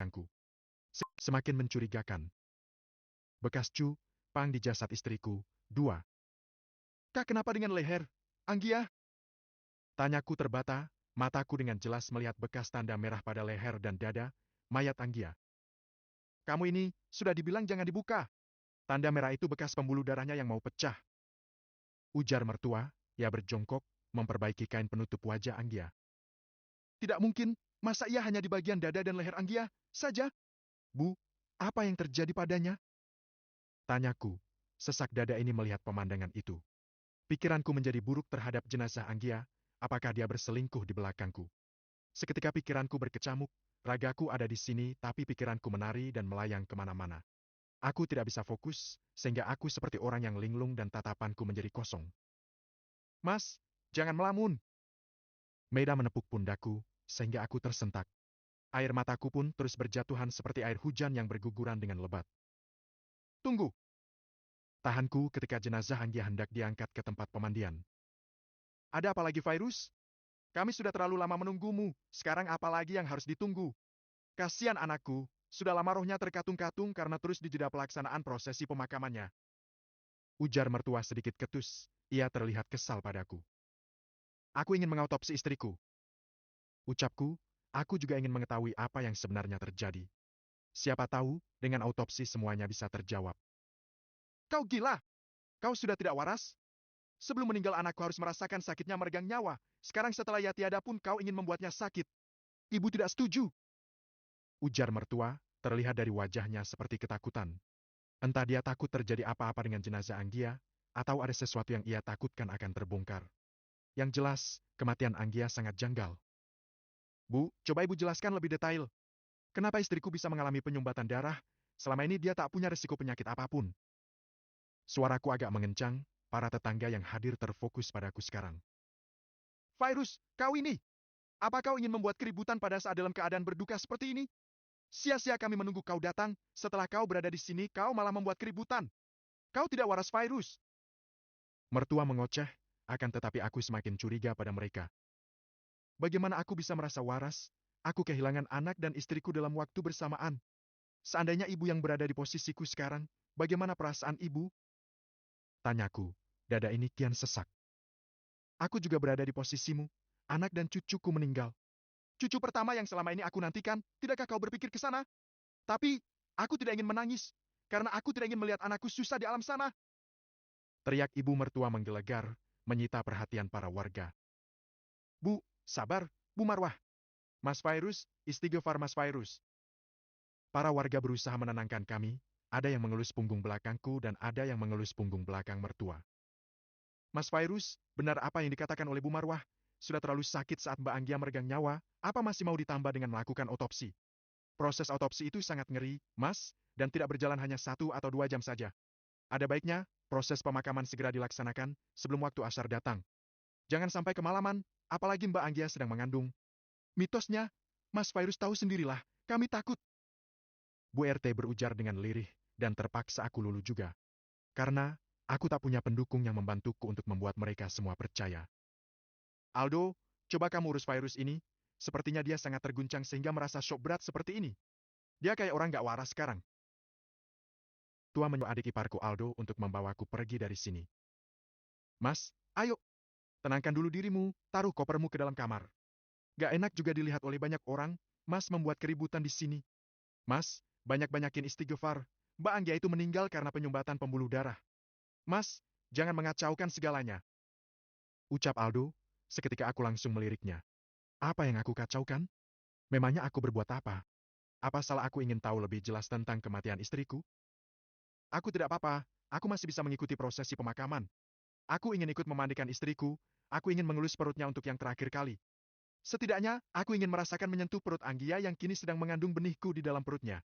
belakangku. Semakin mencurigakan. Bekas pang di jasad istriku. 2. Kak, kenapa dengan leher? Anggia? Tanyaku terbata, mataku dengan jelas melihat bekas tanda merah pada leher dan dada, mayat Anggia. Kamu ini, sudah dibilang jangan dibuka. Tanda merah itu bekas pembuluh darahnya yang mau pecah. Ujar mertua, ia berjongkok, memperbaiki kain penutup wajah Anggia. Tidak mungkin, masa ia hanya di bagian dada dan leher Anggia saja? Bu, apa yang terjadi padanya? Tanyaku, sesak dada ini melihat pemandangan itu. Pikiranku menjadi buruk terhadap jenazah Anggia, apakah dia berselingkuh di belakangku? Seketika pikiranku berkecamuk, ragaku ada di sini tapi pikiranku menari dan melayang kemana-mana. Aku tidak bisa fokus, sehingga aku seperti orang yang linglung dan tatapanku menjadi kosong. Mas, jangan melamun. Maida menepuk pundakku, sehingga aku tersentak. Air mataku pun terus berjatuhan seperti air hujan yang berguguran dengan lebat. Tunggu! Tahanku ketika jenazah Anggia hendak diangkat ke tempat pemandian. Ada apa lagi, Virus? Kami sudah terlalu lama menunggumu, sekarang apa lagi yang harus ditunggu? Kasihan anakku, sudah lama rohnya terkatung-katung karena terus dijeda pelaksanaan prosesi pemakamannya. Ujar mertua sedikit ketus, ia terlihat kesal padaku. Aku ingin mengautopsi istriku. Ucapku, aku juga ingin mengetahui apa yang sebenarnya terjadi. Siapa tahu, dengan autopsi semuanya bisa terjawab. Kau gila! Kau sudah tidak waras? Sebelum meninggal anakku harus merasakan sakitnya meregang nyawa. Sekarang setelah ia tiada pun kau ingin membuatnya sakit. Ibu tidak setuju. Ujar mertua, terlihat dari wajahnya seperti ketakutan. Entah dia takut terjadi apa-apa dengan jenazah Anggia, atau ada sesuatu yang ia takutkan akan terbongkar. Yang jelas, kematian Anggia sangat janggal. Bu, coba ibu jelaskan lebih detail. Kenapa istriku bisa mengalami penyumbatan darah, selama ini dia tak punya resiko penyakit apapun? Suaraku agak mengencang, para tetangga yang hadir terfokus padaku sekarang. Virus, kau ini! Apa kau ingin membuat keributan pada saat dalam keadaan berduka seperti ini? Sia-sia kami menunggu kau datang, setelah kau berada di sini kau malah membuat keributan. Kau tidak waras, Virus. Mertua mengoceh, akan tetapi aku semakin curiga pada mereka. Bagaimana aku bisa merasa waras? Aku kehilangan anak dan istriku dalam waktu bersamaan. Seandainya ibu yang berada di posisiku sekarang, bagaimana perasaan ibu? Tanyaku, dada ini kian sesak. Aku juga berada di posisimu, anak dan cucuku meninggal. Cucu pertama yang selama ini aku nantikan, tidakkah kau berpikir ke sana? Tapi, aku tidak ingin menangis, karena aku tidak ingin melihat anakku susah di alam sana. Teriak ibu mertua menggelegar, menyita perhatian para warga. Bu, sabar, Bu Marwah. Mas Virus, istighfar Mas Virus. Para warga berusaha menenangkan kami, ada yang mengelus punggung belakangku dan ada yang mengelus punggung belakang mertua. Mas Virus, benar apa yang dikatakan oleh Bu Marwah? Sudah terlalu sakit saat Mbak Anggia meregang nyawa, apa masih mau ditambah dengan melakukan otopsi? Proses otopsi itu sangat ngeri, Mas, dan tidak berjalan hanya 1 atau 2 jam saja. Ada baiknya, proses pemakaman segera dilaksanakan sebelum waktu asar datang. Jangan sampai kemalaman, apalagi Mbak Anggia sedang mengandung. Mitosnya, Mas Virus tahu sendirilah, kami takut. Bu RT berujar dengan lirih, dan terpaksa aku luluh juga. Karena, aku tak punya pendukung yang membantuku untuk membuat mereka semua percaya. Aldo, coba kamu urus Virus ini. Sepertinya dia sangat terguncang sehingga merasa syok berat seperti ini. Dia kayak orang gak waras sekarang. Tua menyuruh adik iparku Aldo untuk membawaku pergi dari sini. Mas, ayo. Tenangkan dulu dirimu, taruh kopermu ke dalam kamar. Gak enak juga dilihat oleh banyak orang, Mas membuat keributan di sini. Mas, banyak-banyakin istighfar. Mbak Anggia itu meninggal karena penyumbatan pembuluh darah. Mas, jangan mengacaukan segalanya. Ucap Aldo, seketika aku langsung meliriknya. Apa yang aku kacaukan? Memangnya aku berbuat apa? Apa salah aku ingin tahu lebih jelas tentang kematian istriku? Aku tidak apa-apa, aku masih bisa mengikuti prosesi pemakaman. Aku ingin ikut memandikan istriku, aku ingin mengelus perutnya untuk yang terakhir kali. Setidaknya, aku ingin merasakan menyentuh perut Anggia yang kini sedang mengandung benihku di dalam perutnya.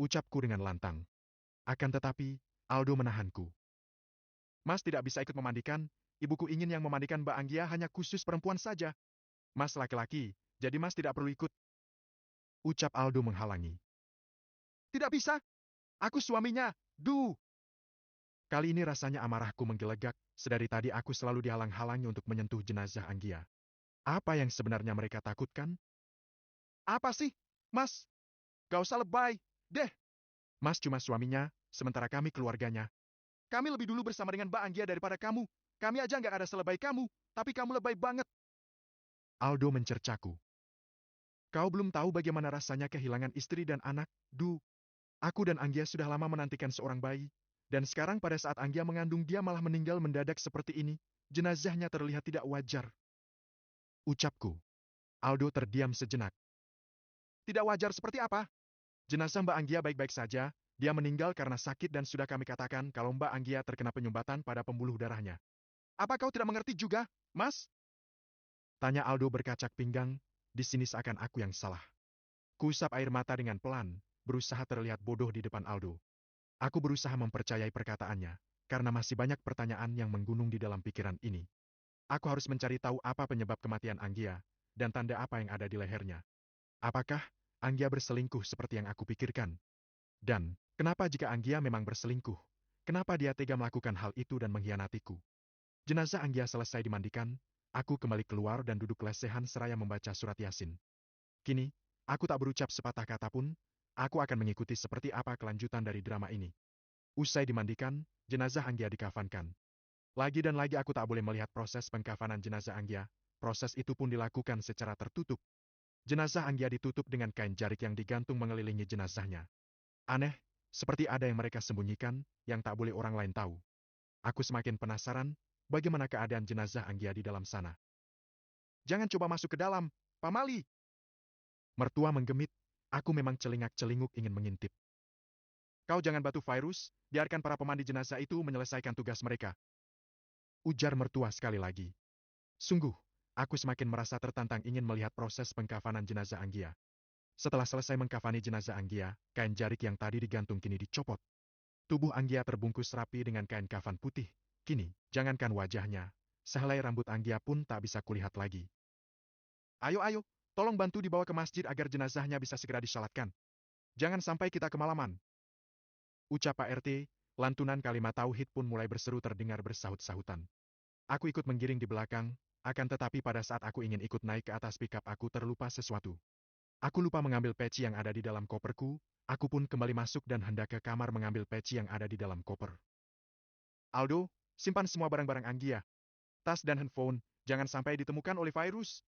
Ucapku dengan lantang. Akan tetapi, Aldo menahanku. Mas tidak bisa ikut memandikan, ibuku ingin yang memandikan Mbak Anggia hanya khusus perempuan saja. Mas laki-laki, jadi Mas tidak perlu ikut. Ucap Aldo menghalangi. Tidak bisa, aku suaminya, Kali ini rasanya amarahku menggelegak, sedari tadi aku selalu dihalang-halangi untuk menyentuh jenazah Anggia. Apa yang sebenarnya mereka takutkan? Apa sih, Mas? Gak usah lebay, deh. Mas cuma suaminya, sementara kami keluarganya. Kami lebih dulu bersama dengan Mbak Anggia daripada kamu. Kami aja nggak ada selebay kamu, tapi kamu lebay banget. Aldo mencercaku. Kau belum tahu bagaimana rasanya kehilangan istri dan anak, Du. Aku dan Anggia sudah lama menantikan seorang bayi. Dan sekarang pada saat Anggia mengandung dia malah meninggal mendadak seperti ini. Jenazahnya terlihat tidak wajar. Ucapku. Aldo terdiam sejenak. Tidak wajar seperti apa? Jenazah Mbak Anggia baik-baik saja. Dia meninggal karena sakit dan sudah kami katakan kalau Mbak Anggia terkena penyumbatan pada pembuluh darahnya. Apa kau tidak mengerti juga, Mas? Tanya Aldo berkacak pinggang. Di sini seakan aku yang salah. Kuusap air mata dengan pelan, berusaha terlihat bodoh di depan Aldo. Aku berusaha mempercayai perkataannya, karena masih banyak pertanyaan yang menggunung di dalam pikiran ini. Aku harus mencari tahu apa penyebab kematian Anggia, dan tanda apa yang ada di lehernya. Apakah Anggia berselingkuh seperti yang aku pikirkan? Dan, kenapa jika Anggia memang berselingkuh? Kenapa dia tega melakukan hal itu dan mengkhianatiku? Jenazah Anggia selesai dimandikan, aku kembali keluar dan duduk lesehan seraya membaca surat Yasin. Kini, aku tak berucap sepatah kata pun, aku akan mengikuti seperti apa kelanjutan dari drama ini. Usai dimandikan, jenazah Anggia dikafankan. Lagi dan lagi aku tak boleh melihat proses pengkafanan jenazah Anggia, proses itu pun dilakukan secara tertutup. Jenazah Anggia ditutup dengan kain jarik yang digantung mengelilingi jenazahnya. Aneh, seperti ada yang mereka sembunyikan, yang tak boleh orang lain tahu. Aku semakin penasaran, bagaimana keadaan jenazah Anggia di dalam sana. Jangan coba masuk ke dalam, Pamali. Mertua menggemit, aku memang celingak-celinguk ingin mengintip. Kau jangan batu virus, biarkan para pemandi jenazah itu menyelesaikan tugas mereka. Ujar mertua sekali lagi. Sungguh, aku semakin merasa tertantang ingin melihat proses pengkafanan jenazah Anggia. Setelah selesai mengkafani jenazah Anggia, kain jarik yang tadi digantung kini dicopot. Tubuh Anggia terbungkus rapi dengan kain kafan putih. Kini, jangankan wajahnya, sehelai rambut Anggia pun tak bisa kulihat lagi. Ayo, tolong bantu dibawa ke masjid agar jenazahnya bisa segera disalatkan. Jangan sampai kita kemalaman. Ucap Pak RT, lantunan kalimat tauhid pun mulai berseru terdengar bersahut-sahutan. Aku ikut menggiring di belakang, akan tetapi pada saat aku ingin ikut naik ke atas pikap aku terlupa sesuatu. Aku lupa mengambil peci yang ada di dalam koperku, aku pun kembali masuk dan hendak ke kamar mengambil peci yang ada di dalam koper. Aldo, simpan semua barang-barang Anggia. Tas dan handphone, jangan sampai ditemukan oleh virus.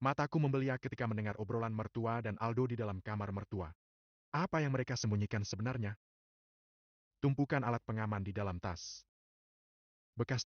Mataku membeliak ketika mendengar obrolan mertua dan Aldo di dalam kamar mertua. Apa yang mereka sembunyikan sebenarnya? Tumpukan alat pengaman di dalam tas. Bekas